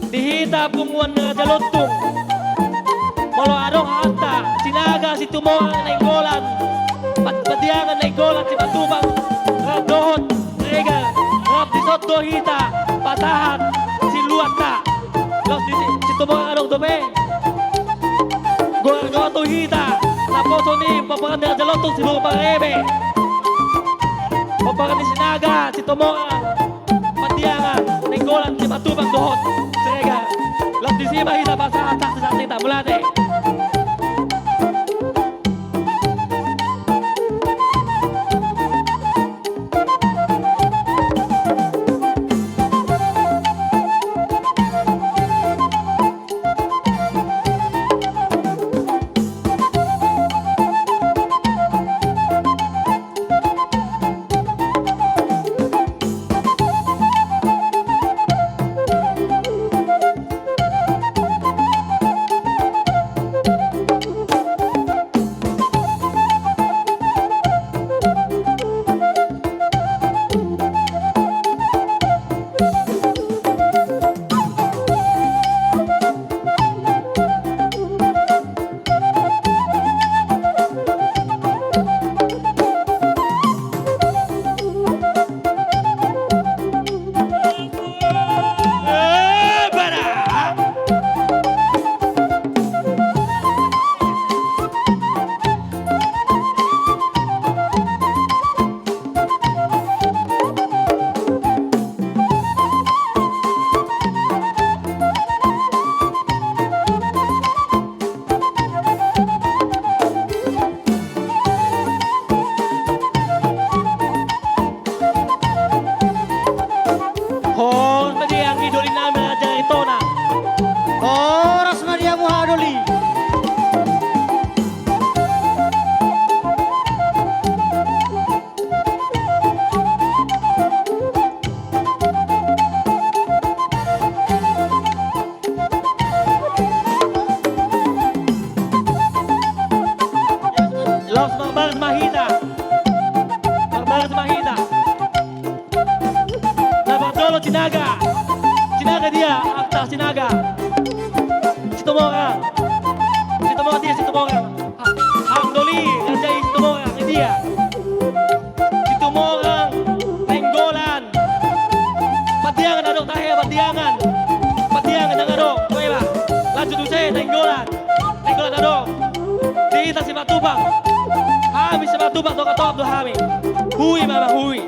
Dihita punguan nga jalotong. Molo anong hanta, sinaga si Tumorang na ikolan. Padiangan na ikolan si Matubang. Rap dohot, rega, rap disot dohita, patahat, si Luata. Los si Tumorang anong dome. Gorgoto hita, taposo ni papakan nga jalotong si Luro Parebe. Papakan ni sinaga si Tumorang. Padiangan na ikolan si Matubang dohot. Rega, los disima hita pasahat sa tita mulate. Oras Maria Muhadoli. Los Barbares Mahita. Barbares Mahita. Nabardolo Sinaga. Sinaga dia, akta Sinaga. Si Tumorang dia, si Tumorang. Hang Doli, Rajai si Tumorang, dia. Si Tumorang, Nainggolan. Padiangan adok tahe, padiangan. Padiangan ang adok, kuweba. Lanjut usai, Nainggolan. Nainggolan adok. Dihita si Matubang. Hami si Matubang, toka top do hami. Hui mama, hui.